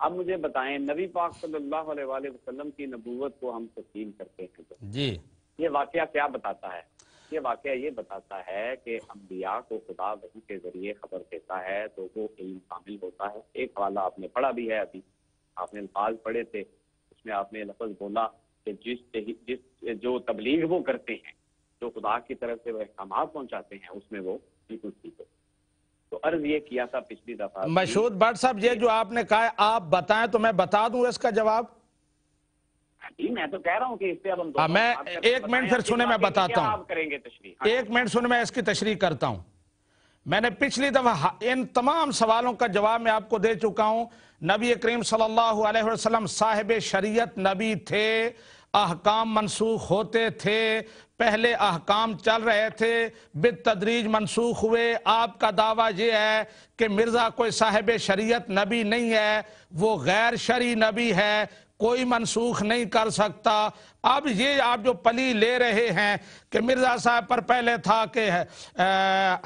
اب مجھے بتائیں، نبی پاک صلی اللہ علیہ وآلہ وسلم کی نبوت کو ہم تسلیم کرتے ہیں تو جی یہ واقعہ کیا بتاتا ہے؟ یہ واقعہ یہ بتاتا ہے کہ انبیاء کو خدا وحی کے ذریعے خبر دیتا ہے تو وہ علم کامل ہوتا ہے۔ ایک حوالہ آپ نے پڑھا بھی ہے، ابھی آپ نے الفاظ پڑھے تھے، اس میں آپ نے لفظ بولا کہ جس جو تبلیغ وہ کرتے ہیں، جو خدا کی طرف سے وہ احکامات پہنچاتے ہیں، اس میں وہ بالکل ٹھیک ہے۔ تو عرض یہ کیا تھا پچھلی دفعہ بھی، مشہود بٹ صاحب، یہ جو آپ نے کہا ہے آپ بتائیں تو میں بتا دوں اس کا جواب۔ جی میں تو کہہ رہا ہوں کہ اس پہ اب ہم دونوں میں بات کرتے ہیں۔ ایک منٹ بتائیں پھر آپ اس سنیں، میں واقعے کی بتاتا کیا ہوں، آپ کریں گے تشریح؟ ایک منٹ سنیں، میں اس کی تشریح کرتا ہوں۔ میں نے پچھلی دفعہ ان تمام سوالوں کا جواب میں آپ کو دے چکا ہوں۔ نبی کریم صلی اللہ علیہ وسلم صاحب شریعت نبی تھے، احکام منسوخ ہوتے تھے، پہلے احکام چل رہے تھے، بالتدریج منسوخ ہوئے۔ آپ کا دعویٰ یہ ہے کہ مرزا کوئی صاحب شریعت نبی نہیں ہے، وہ غیر شرعی نبی ہے، کوئی منسوخ نہیں کر سکتا۔ اب یہ آپ جو پلی لے رہے ہیں کہ مرزا صاحب پر پہلے تھا کہ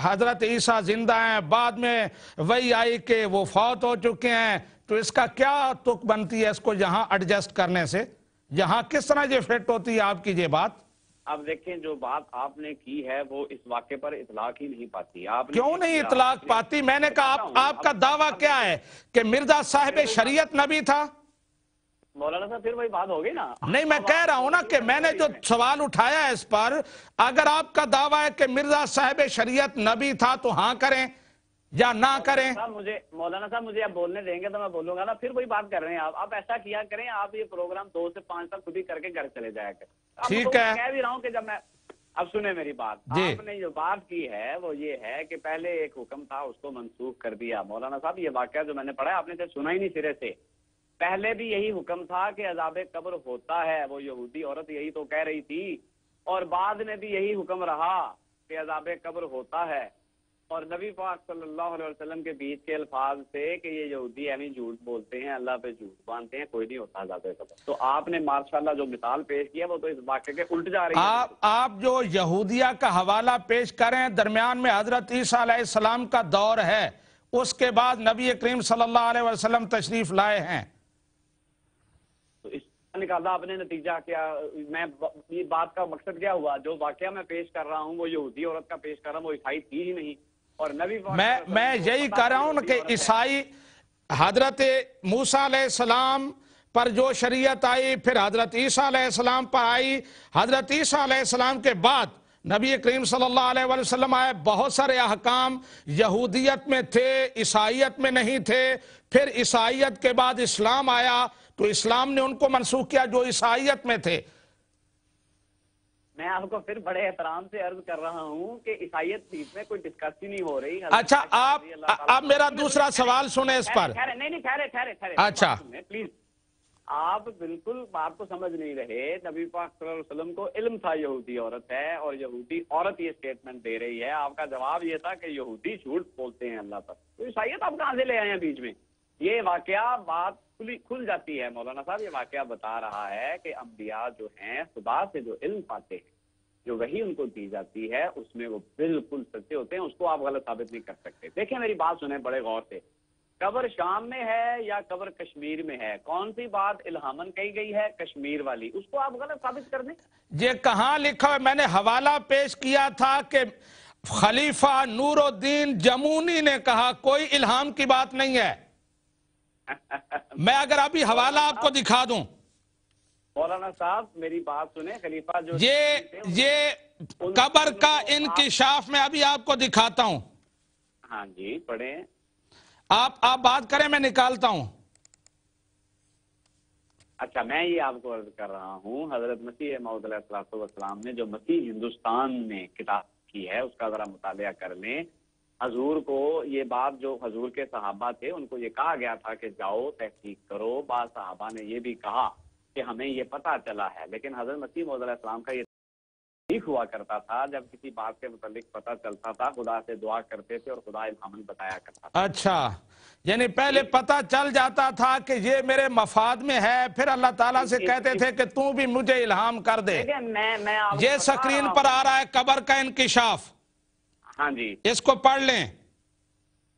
حضرت عیسیٰ زندہ ہیں، بعد میں وہی آئی کہ وہ فوت ہو چکے ہیں، تو اس کا کیا تک بنتی ہے اس کو یہاں ایڈجسٹ کرنے سے؟ یہاں کس طرح یہ فٹ ہوتی ہے آپ کی یہ بات؟ اب دیکھیں جو بات آپ نے کی ہے وہ اس واقعے پر اطلاق ہی نہیں پاتی۔ آپ نے کیوں نہیں اطلاق پاتی؟ میں نے کہا آپ کا دعویٰ کیا ہے کہ مرزا صاحب شریعت نبی تھا؟ مولانا صاحب پھر وہی بات ہوگی نا۔ نہیں، میں کہہ رہا ہوں نا کہ میں نے جو سوال اٹھایا ہے اس پر، اگر آپ کا دعویٰ ہے کہ مرزا صاحب شریعت نبی تھا تو ہاں کریں یا نہ کریں۔ مولانا صاحب مجھے اب بولنے دیں گے تو میں بولوں گا نا، پھر وہی بات کر رہے ہیں آپ ایسا کیا کریں، آپ یہ پروگرام 2 سے 5 تک خود ہی کر کے گھر چلے جایا کریں۔ ٹھیک ہے، کہہ بھی رہا ہوں کہ جب میں اب سنیں میری بات، جی آپ نے جو بات کی ہے وہ یہ ہے کہ پہلے ایک حکم تھا اس کو منسوخ کر دیا۔ مولانا صاحب یہ واقعہ جو میں نے پڑھا ہے آپ نے سنا ہی نہیں سرے سے۔ پہلے بھی یہی حکم تھا کہ عذاب قبر ہوتا ہے، وہ یہودی عورت یہی تو کہہ رہی تھی، اور بعد میں بھی یہی حکم رہا کہ عذاب قبر ہوتا ہے، اور نبی پاک صلی اللہ علیہ وسلم کے بیچ کے الفاظ سے کہ یہ یہودی یعنی جھوٹ بولتے ہیں، اللہ پہ جھوٹ باندھتے ہیں، کوئی نہیں ہوتا عذاب قبر۔ تو آپ نے ماشاءاللہ جو مثال پیش کیا وہ تو اس واقعے کے الٹ جا رہی ہے۔ آپ جو یہودیہ کا حوالہ پیش کریں، درمیان میں حضرت عیسیٰ علیہ السلام کا دور ہے، اس کے بعد نبی کریم صلی اللہ علیہ وسلم تشریف لائے ہیں۔ تو اس نکالا آپ نے نتیجہ کیا؟ میں یہ بات کا مقصد کیا ہوا؟ جو واقعہ میں پیش کر رہا ہوں وہ یہودی عورت کا پیش کر رہا ہوں، وہ عیسائی تھی ہی نہیں، اور نبی میں یہی کہہ رہا ہوں کہ عیسائی حضرت موسیٰ علیہ السلام پر جو شریعت آئی، پھر حضرت عیسیٰ علیہ السلام پر آئی، حضرت عیسیٰ علیہ السلام کے بعد نبی کریم صلی اللہ علیہ وسلم آئے، بہت سارے احکام یہودیت میں تھے، عیسائیت میں نہیں تھے، پھر عیسائیت کے بعد اسلام آیا تو اسلام نے ان کو منسوخ کیا جو عیسائیت میں تھے۔ میں آپ کو پھر بڑے احترام سے عرض کر رہا ہوں کہ عیسائیت بیچ میں کوئی ڈسکس ہی نہیں ہو رہی۔ اچھا، آپ میرا دوسرا سوال سنیں اس پر۔ نہیں ٹھہرے اچھا پلیز، آپ بالکل بات کو سمجھ نہیں رہے۔ نبی پاک صلی اللہ علیہ وسلم کو علم تھا یہودی عورت ہے، اور یہودی عورت یہ سٹیٹمنٹ دے رہی ہے، آپ کا جواب یہ تھا کہ یہودی جھوٹ بولتے ہیں اللہ پر، تو عیسائیت آپ کہاں سے لے آئے ہیں بیچ میں؟ یہ واقعہ بات کھل جاتی ہے مولانا صاحب۔ یہ واقعہ بتا رہا ہے کہ انبیاء جو ہیں خدا سے جو علم پاتے ہیں، جو وحی ان کو دی جاتی ہے، اس میں وہ بالکل سچے ہوتے ہیں، اس کو آپ غلط ثابت نہیں کر سکتے۔ دیکھیں میری بات سنیں بڑے غور سے، قبر شام میں ہے یا قبر کشمیر میں ہے؟ کون سی بات الہامن کہی گئی ہے؟ کشمیر والی، اس کو آپ غلط ثابت کر دیں۔ یہ کہاں لکھا ہے؟ میں نے حوالہ پیش کیا تھا کہ خلیفہ نور الدین جمونی نے کہا، کوئی الہام کی بات نہیں ہے۔ میں اگر ابھی حوالہ آپ کو دکھا دوں۔ مولانا صاحب میری بات سنیں، خلیفہ جو یہ قبر کا انکشاف میں ابھی آپ کو دکھاتا ہوں۔ ہاں جی پڑھیں۔ آپ بات کریں، میں نکالتا ہوں۔ اچھا، میں یہ آپ کو عرض کر رہا ہوں، حضرت مسیح موعود علیہ السلام نے جو مسیح ہندوستان میں کتاب کی ہے اس کا ذرا مطالعہ کر لیں۔ حضور کو یہ بات، جو حضور کے صحابہ تھے ان کو یہ کہا گیا تھا کہ جاؤ تحقیق کرو، بعض صحابہ نے یہ بھی کہا کہ ہمیں یہ پتہ چلا ہے، لیکن حضرت مسیح موعود علیہ السلام کا یہ ٹھیک ہوا کرتا تھا، جب کسی بات کے متعلق پتہ چلتا تھا خدا سے دعا کرتے تھے اور خدا الہامن بتایا کرتا تھا۔ اچھا، یعنی پہلے پتہ چل جاتا تھا کہ یہ میرے مفاد میں ہے، پھر اللہ تعالیٰ سے کہتے تھے کہ تو بھی مجھے الہام کر دے۔ یہ سکرین پر آ رہا ہے قبر کا انکشاف، ہاں جی اس کو پڑھ لیں۔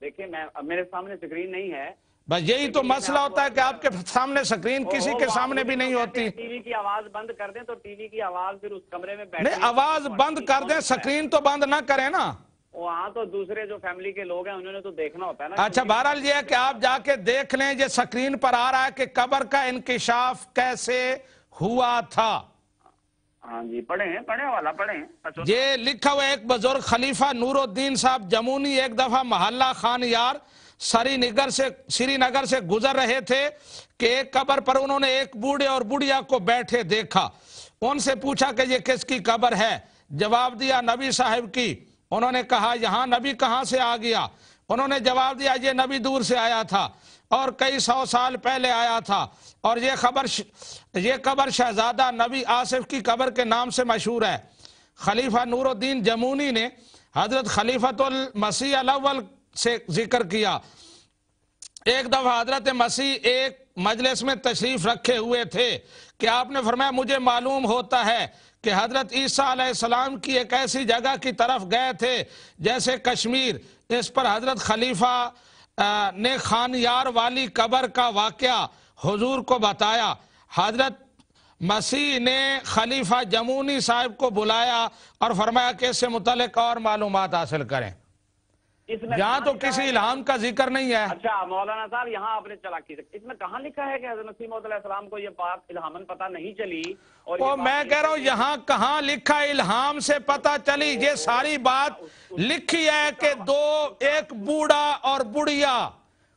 دیکھیں، میرے سامنے سکرین نہیں ہے۔ بس یہی تو مسئلہ ہوتا ہے کہ آپ کے سامنے سکرین کسی کے سامنے بھی نہیں ہوتی. ٹی وی کی آواز بند کر دیں تو ٹی وی کی آواز پھر اس کمرے میں نہیں, آواز بند کر دیں, سکرین تو بند نہ کریں نا. وہاں تو دوسرے جو فیملی کے لوگ ہیں انہوں نے تو دیکھنا ہوتا ہے نا. اچھا, بہرحال یہ ہے کہ آپ جا کے دیکھ لیں, یہ سکرین پر آ رہا ہے کہ قبر کا انکشاف کیسے ہوا تھا. ہاں جی, پڑھیں والا پڑھیں. یہ لکھا ہوا ایک بزرگ خلیفہ نور الدین صاحب جمونی ایک دفعہ محلہ خان یار سری نگر سے گزر رہے تھے کہ ایک قبر پر انہوں نے ایک بوڑھے اور بڑھیا کو بیٹھے دیکھا. ان سے پوچھا کہ یہ کس کی قبر ہے؟ جواب دیا نبی صاحب کی. انہوں نے کہا یہاں نبی کہاں سے آ گیا؟ انہوں نے جواب دیا یہ نبی دور سے آیا تھا اور کئی 100 سال پہلے آیا تھا, اور یہ قبر شہزادہ نبی آصف کی قبر کے نام سے مشہور ہے. خلیفہ نور الدین جمونی نے حضرت خلیفۃ المسیح الاول سے ذکر کیا. ایک دفعہ حضرت مسیح ایک مجلس میں تشریف رکھے ہوئے تھے کہ آپ نے فرمایا مجھے معلوم ہوتا ہے کہ حضرت عیسیٰ علیہ السلام کی ایک ایسی جگہ کی طرف گئے تھے جیسے کشمیر. اس پر حضرت خلیفہ نے خانیار والی قبر کا واقعہ حضور کو بتایا. حضرت مسیح نے خلیفہ جمونی صاحب کو بلایا اور فرمایا کہ اس سے متعلق اور معلومات حاصل کریں. یہاں تو کسی الہام کا ذکر نہیں ہے. اچھا مولانا صاحب, یہاں آپ نے چلا کی اس میں کہاں لکھا ہے کہ حضرت مسیح موعود علیہ السلام کو یہ بات الہاماً پتہ نہیں چلی؟ اور میں کہہ رہا ہوں یہاں کہاں لکھا الہام سے پتہ چلی؟ یہ ساری بات لکھی ہے کہ ایک بوڑھا اور بڑھیا,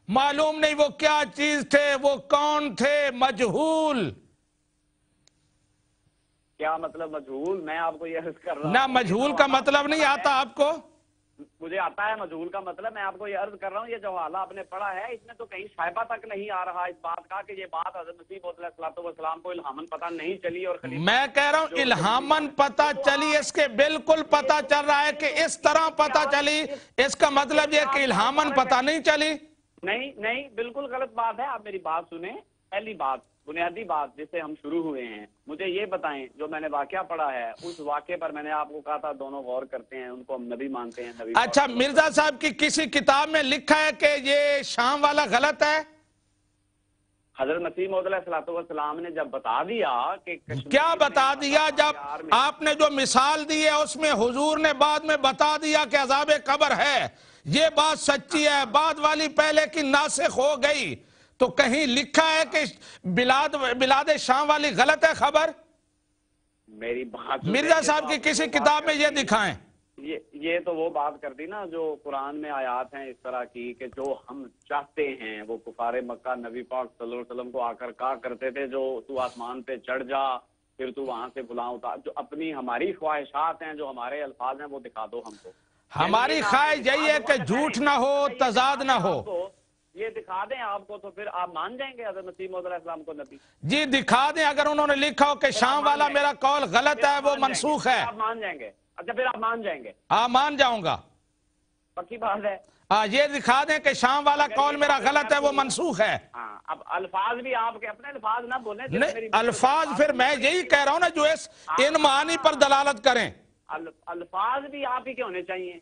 معلوم نہیں وہ کیا چیز تھے, وہ کون تھے, مجہول. کیا مطلب مجہول؟ میں آپ کو یہ عرض کر رہا ہوں نہ مجہول کا مطلب نہیں آتا آپ کو؟ مجھے آتا ہے مجہول کا مطلب. میں آپ کو یہ عرض کر رہا ہوں یہ جو حوالہ آپ نے پڑھا ہے اس میں تو کہیں شائبہ تک نہیں آ رہا اس بات کا کہ یہ بات حضرت مسیح موعود علیہ السلام کو الہاماً پتہ نہیں چلی. اور میں کہہ رہا ہوں الہاماً پتہ چلی, اس کے بالکل پتہ چل رہا ہے کہ اس طرح پتہ چلی. اس کا مطلب یہ کہ الہاماً پتہ نہیں چلی. نہیں, بالکل غلط بات ہے. آپ میری بات سنیں. پہلی بات, بنیادی بات جس سے ہم شروع ہوئے ہیں, مجھے یہ بتائیں جو میں نے واقعہ پڑھا ہے اس واقعے پر میں نے آپ کو کہا تھا دونوں غور کرتے ہیں, ان کو ہم نبی مانتے ہیں. نبی اچھا, مرزا صاحب کی کسی کتاب میں لکھا ہے کہ یہ شام والا غلط ہے؟ حضرت مسیح موعود علیہ السلام نے جب بتا دیا کہ کیا بتا دیا؟ جب آپ نے جو مثال دی ہے اس میں حضور نے بعد میں بتا دیا کہ عذاب قبر ہے, یہ بات سچی ہے, بعد والی پہلے کی ناسخ ہو گئی, تو کہیں لکھا ہے کہ بلاد شام والی غلط ہے خبر؟ میری بات مرزا صاحب کی کسی کتاب میں یہ دکھائیں. یہ تو وہ بات کر دی نا جو قرآن میں آیات ہیں اس طرح کی کہ جو ہم چاہتے ہیں. وہ کفار مکہ نبی پاک صلی اللہ علیہ وسلم کو آ کر کہا کرتے تھے جو تو آسمان پہ چڑھ جا, پھر تو وہاں سے بلاؤں اتار. جو اپنی ہماری خواہشات ہیں, جو ہمارے الفاظ ہیں, وہ دکھا دو ہم کو. ہماری خواہش یہی ہے کہ جھوٹ نہ ہو, تضاد نہ ہو. یہ دکھا دیں آپ کو تو پھر آپ مان جائیں گے حضرت مسیح موعود علیہ السلام کو نبی؟ جی دکھا دیں. اگر انہوں نے لکھا ہو کہ شام والا میرا قول غلط ہے, وہ منسوخ ہے, آپ مان جائیں گے. اچھا پھر آپ مان جائیں گے؟ مان جاؤں گا. پکی بات ہے. یہ دکھا دیں کہ شام والا قول میرا غلط ہے, وہ منسوخ ہے. اب الفاظ بھی آپ کے اپنے الفاظ نہ بولیں. نہیں, الفاظ پھر میں یہی کہہ رہا ہوں نا جو ان معانی پر دلالت کریں. الفاظ بھی آپ ہی کے ہونے چاہیے.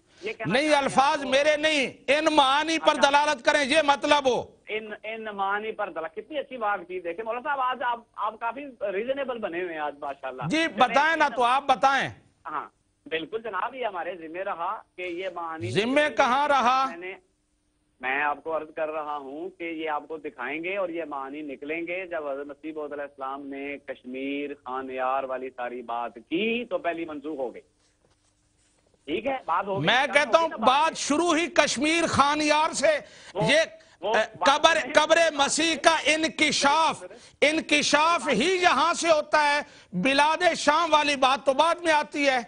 نہیں, الفاظ میرے نہیں, ان معانی پر دلالت کریں, یہ مطلب ہو. ان معانی پر دلالت. کتنی اچھی بات کی. دیکھیں مولانا صاحب آج آپ کافی ریزنیبل بنے ہوئے ہیں آج ماشاءاللہ. جی بتائیں نا, تو آپ بتائیں. ہاں بالکل جناب, یہ ہمارے ذمہ رہا کہ یہ معانی. ذمہ کہاں رہا؟ میں آپ کو عرض کر رہا ہوں کہ یہ آپ کو دکھائیں گے اور یہ معانی نکلیں گے. جب حضرت مسیح موعود علیہ السلام نے کشمیر خانیار والی ساری بات کی تو پہلی منسوخ ہو گئی. ٹھیک ہے, بات ہو گئی. میں کہتا ہوں بات شروع ہی کشمیر خانیار سے. یہ قبر مسیح کا انکشاف ہی یہاں سے ہوتا ہے. بلاد شام والی بات تو بعد میں آتی ہے.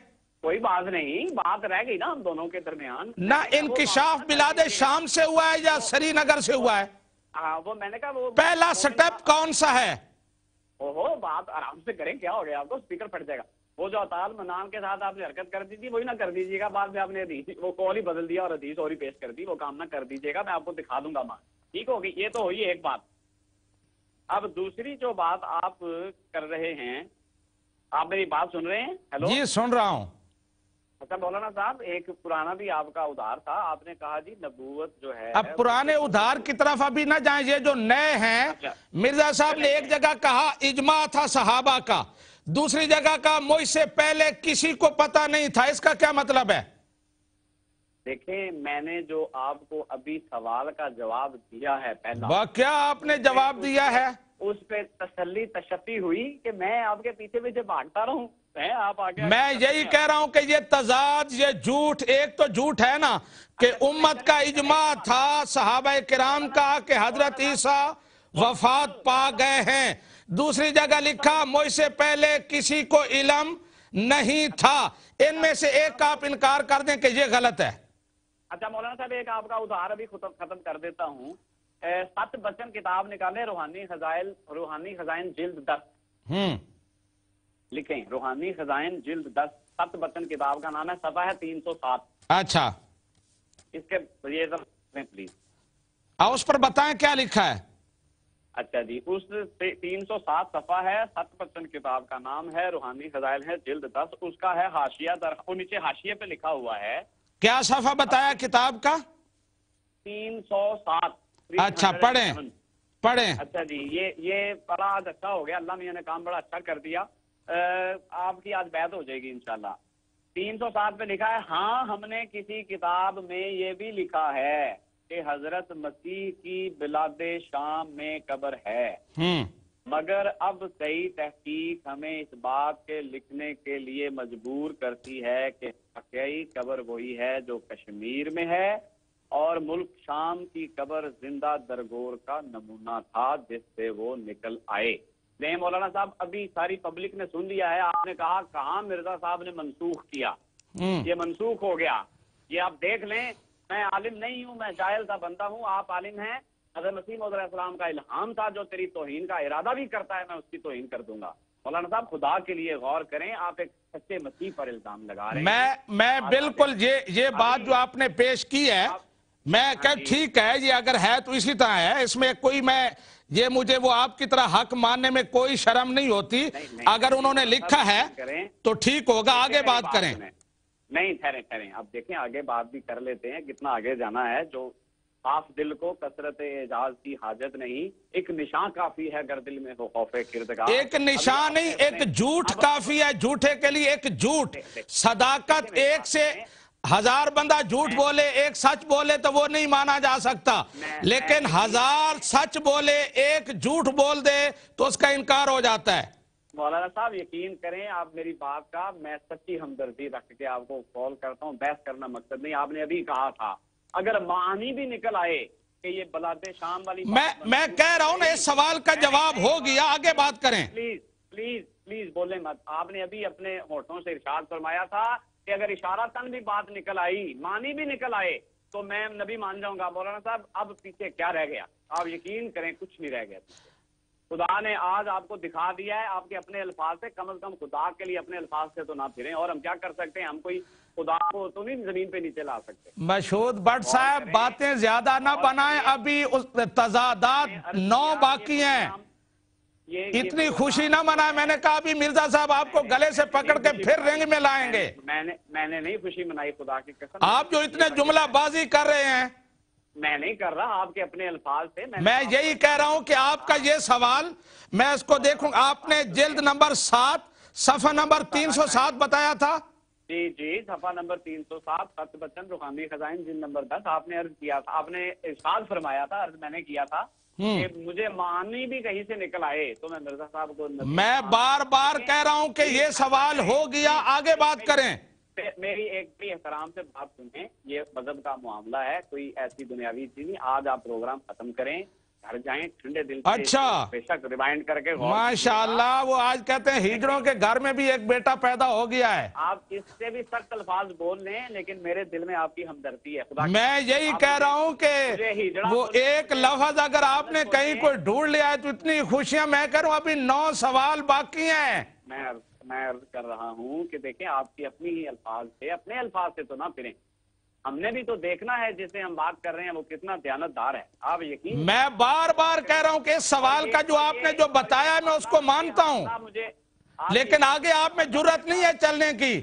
کوئی بات نہیں, بات رہ گئی نا ہم دونوں کے درمیان. نہ انکشاف بلاد شام سے ہوا ہے یا سری نگر سے ہوا ہے؟ وہ میں نے کہا وہ پہلا سٹیپ کون سا ہے؟ بات آرام سے کریں, کیا ہو گیا آپ کو, اسپیکر پھٹ جائے گا. وہ جو اطال منان کے ساتھ آپ نے حرکت کر دی تھی وہی نہ کر دیجیے گا. بعد میں آپ نے وہ کال ہی بدل دیا اور حدیث اور ہی پیش کر دی. وہ کام نہ کر دیجیے گا, میں آپ کو دکھا دوں گا مان. ٹھیک ہوگی, یہ تو ہوئی ایک بات. اب دوسری جو بات آپ کر رہے ہیں, آپ میری بات سن رہے ہیں؟ ہیلو, جی سن رہا ہوں. اچھا مولانا صاحب ایک پرانا بھی آپ کا ادھار تھا، آپ نے کہا جی نبوت جو ہے اب پرانے ادھار کی طرف ابھی نہ جائیں، یہ جو نئے ہیں، اچھا مرزا صاحب نے ایک جگہ کہا اجماع تھا صحابہ کا، دوسری جگہ کہا مجھ سے پہلے کسی کو پتہ نہیں تھا، اس کا کیا مطلب ہے؟ دیکھیں میں نے جو آپ کو ابھی سوال کا جواب دیا ہے پہلا، وہ کیا آپ نے جواب دیا ہے؟ اس پہ تسلی تشفی ہوئی کہ میں آپ کے پیچھے پیچھے بھاگتا رہوں، آپ آگے میں یہی کہہ رہا ہوں کہ یہ تضاد، یہ جھوٹ، ایک تو جھوٹ ہے نا کہ امت کا اجماع تھا صحابہ کرام کا کہ حضرت عیسیٰ وفات پا گئے ہیں، دوسری جگہ لکھا مجھ سے پہلے کسی کو علم نہیں تھا، ان میں سے ایک کا آپ انکار کر دیں کہ یہ غلط ہے۔ اچھا مولانا صاحب ایک آپ کا ادھار ابھی ختم کر دیتا ہوں، 7 بچن کتاب نکالے، روحانی خزائن جلد 10 لکھیں، روحانی خزائن جلد 10 7 بچن کتاب کا نام ہے، صفحہ ہے 307۔ اچھا اس کے یہ پلیز اس پر بتائیں کیا لکھا ہے۔ اچھا جی، اس 307 صفحہ ہے، 7 بچن کتاب کا نام ہے، روحانی خزائن ہے جلد 10، اس کا ہے حاشیہ وہ نیچے حاشیے پہ لکھا ہوا ہے، کیا صفحہ بتایا کتاب کا؟ 307۔ اچھا پڑھیں۔ اچھا جی، یہ بڑا آج اچھا ہو گیا، اللہ میاں نے کام بڑا اچھا کر دیا، آپ کی آج بیعت ہو جائے گی انشاءاللہ۔ 307 پہ لکھا ہے، ہاں ہم نے کسی کتاب میں یہ بھی لکھا ہے کہ حضرت مسیح کی بلاد شام میں قبر ہے، مگر اب صحیح تحقیق ہمیں اس بات کے لکھنے کے لیے مجبور کرتی ہے کہ واقعی قبر وہی ہے جو کشمیر میں ہے، اور ملک شام کی قبر زندہ درگور کا نمونہ تھا جس سے وہ نکل آئے۔ نہیں مولانا صاحب ابھی ساری پبلک نے سن لیا ہے، آپ نے کہا کہاں مرزا صاحب نے منسوخ کیا، یہ منسوخ ہو گیا، یہ آپ دیکھ لیں، میں عالم نہیں ہوں، میں جاہل سا بندہ ہوں، آپ عالم ہیں، حضرت مسیح موعود علیہ السلام کا الہام تھا جو تیری توہین کا ارادہ بھی کرتا ہے میں اس کی توہین کر دوں گا۔ مولانا صاحب خدا کے لیے غور کریں، آپ ایک سچے مسیح پر الزام لگا رہے ہیں۔ میں بالکل یہ بات جو آپ نے پیش کی ہے، میں کہ ٹھیک ہے یہ اگر ہے تو اسی طرح ہے، اس میں کوئی مجھے وہ آپ کی طرح حق ماننے میں کوئی شرم نہیں ہوتی، اگر انہوں نے لکھا ہے تو ٹھیک ہوگا، آگے بات کریں۔ نہیں ٹھہریں، اب دیکھیں آگے بات بھی کر لیتے ہیں، کتنا آگے جانا ہے، جو صاف دل کو کثرت اعجاز کی حاجت نہیں، ایک نشان کافی ہے اگر دل میں ہو خوف کردگار۔ ایک نشان نہیں، ایک جھوٹ کافی ہے، جھوٹے کے لیے ایک جھوٹ، صداقت، ایک سے 1000 بندہ جھوٹ بولے ایک سچ بولے تو وہ نہیں مانا جا سکتا، لیکن 1000 سچ بولے ایک جھوٹ بول دے تو اس کا انکار ہو جاتا ہے۔ مولانا صاحب یقین کریں آپ میری بات کا، میں سچی ہمدردی رکھ کے آپ کو کال کرتا ہوں، بحث کرنا مقصد نہیں، آپ نے ابھی کہا تھا اگر معنی بھی نکل آئے کہ یہ بلاد شام والی میں کہہ رہا ہوں نا، اس سوال کا جواب ہو گیا، آگے بات کریں۔ پلیز بولیں مت، آپ نے ابھی اپنے ہونٹوں سے ارشاد فرمایا تھا کہ اگر اشارتاً بھی بات نکل آئی، معنی بھی نکل آئے تو میں نبی مان جاؤں گا۔ مولانا صاحب اب پیچھے کیا رہ گیا؟ آپ یقین کریں کچھ نہیں رہ گیا پیچھے، خدا نے آج آپ کو دکھا دیا ہے، آپ کے اپنے الفاظ سے، کم از کم خدا کے لیے اپنے الفاظ سے تو نہ پھریں، اور ہم کیا کر سکتے ہیں، ہم کوئی خدا کو تو نہیں زمین پہ نیچے لا سکتے۔ مشہود بٹ صاحب باتیں زیادہ نہ بنائیں، ابھی تضادات 9 باقی ہیں، اتنی خوشی نہ منائیں، میں نے کہا ابھی مرزا صاحب آپ کو گلے سے پکڑ کے پھر رنگ میں لائیں گے۔ میں نے نہیں خوشی منائی، خدا کی قسم، آپ جو اتنے جملہ بازی کر رہے ہیں، میں نہیں کر رہا، آپ کے اپنے الفاظ سے میں یہی کہہ رہا ہوں کہ آپ کا یہ سوال میں اس کو دیکھوں، آپ نے جلد نمبر 7 صفحہ نمبر 307 بتایا تھا۔ جی صفحہ نمبر 307 7 بچن روحانی خزائن جلد نمبر 10، آپ نے عرض کیا تھا، آپ نے ارشاد فرمایا تھا، عرض میں نے کیا تھا کہ مجھے معنی بھی کہیں سے نکل آئے تو میں مرزا صاحب کو، میں بار بار کہہ رہا ہوں کہ یہ سوال ہو گیا، آگے بات کریں۔ میری ایک بھی احترام سے بات سنیں، یہ مذہب کا معاملہ ہے، کوئی ایسی دنیاوی چیز نہیں، آج آپ پروگرام ختم کریں، گھر جائیں ٹھنڈے دل سے، اچھا بے شک ریمائنڈ کر کے ماشاءاللہ، وہ آج کہتے ہیں ہجڑوں کے گھر میں بھی ایک بیٹا پیدا ہو گیا ہے۔ آپ اس سے بھی سخت الفاظ بول لیں لیکن میرے دل میں آپ کی ہمدردی ہے، خدا میں یہی کہہ رہا ہوں کہ وہ ایک لفظ اگر آپ نے کہیں کوئی ڈھونڈ لیا ہے تو اتنی خوشیاں، میں کہہ رہا ہوں ابھی 9 سوال باقی ہیں۔ میں عرض کر رہا ہوں کہ دیکھیں آپ کی اپنی ہی الفاظ سے، اپنے الفاظ سے تو نہ پھریں، ہم نے بھی تو دیکھنا ہے جسے ہم بات کر رہے ہیں وہ کتنا دیانتدار ہے، آپ یقین، میں بار بار کہہ رہا ہوں کہ اس سوال کا جو آپ نے جو بتایا ہے میں اس کو مانتا ہوں، لیکن آگے آپ میں جرات نہیں ہے چلنے کی۔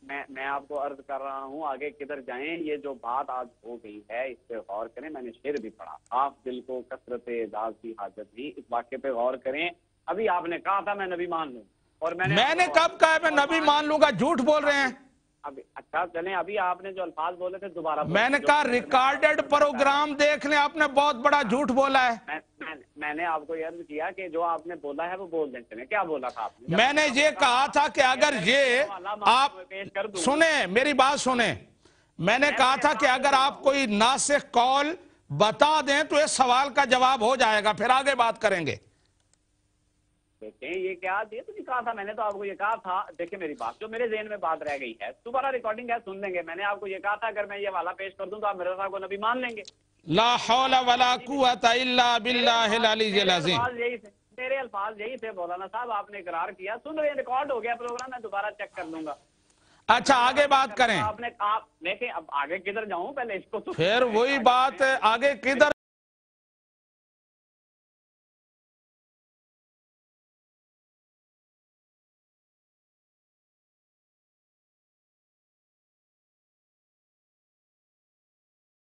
میں آپ کو عرض کر رہا ہوں آگے کدھر جائیں. یہ جو بات آج ہو گئی ہے اس پہ غور کریں. میں نے شعر بھی پڑھا, آپ دل کو کثرت اعزاز کی حاجت نہیں. اس واقعے پہ غور کریں. ابھی آپ نے کہا تھا میں نبی مان لوں, اور میں نے کب کہا میں نبی مان لوں گا؟ جھوٹ بول رہے ہیں. ابھی اچھا چلیں, ابھی آپ نے جو الفاظ بولے تھے دوبارہ میں نے کہا ریکارڈڈ پروگرام دیکھ لیں, آپ نے بہت بڑا جھوٹ بولا ہے. میں نے آپ کو یہ عرض کیا کہ جو آپ نے بولا ہے وہ بول دیں. چلیں, کیا بولا تھا آپ نے؟ میں نے یہ کہا تھا کہ اگر یہ آپ سنیں, میری بات سنیں, میں نے کہا تھا کہ اگر آپ کوئی ناسخ قول بتا دیں تو اس سوال کا جواب ہو جائے گا, پھر آگے بات کریں گے. دیکھیں یہ کیا یہ تو نہیں کہا تھا میں نے, تو آپ کو یہ کہا تھا. دیکھیں میری بات, جو میرے ذہن میں بات رہ گئی ہے دوبارہ ریکارڈنگ ہے سن لیں گے. میں نے آپ کو یہ کہا تھا اگر میں یہ والا پیش کر دوں تو آپ میرے صاحب کو نبی مان لیں گے. لا حول ولا قوت الا باللہ العلی العظیم. میرے الفاظ یہی تھے مولانا صاحب, آپ نے اقرار کیا. سن رہے, ریکارڈ ہو گیا پروگرام, میں دوبارہ چیک کر لوں گا. اچھا آگے بات کریں. آپ نے دیکھیں اب آگے کدھر جاؤں, پہلے اس کو تو پھر وہی بات, آگے کدھر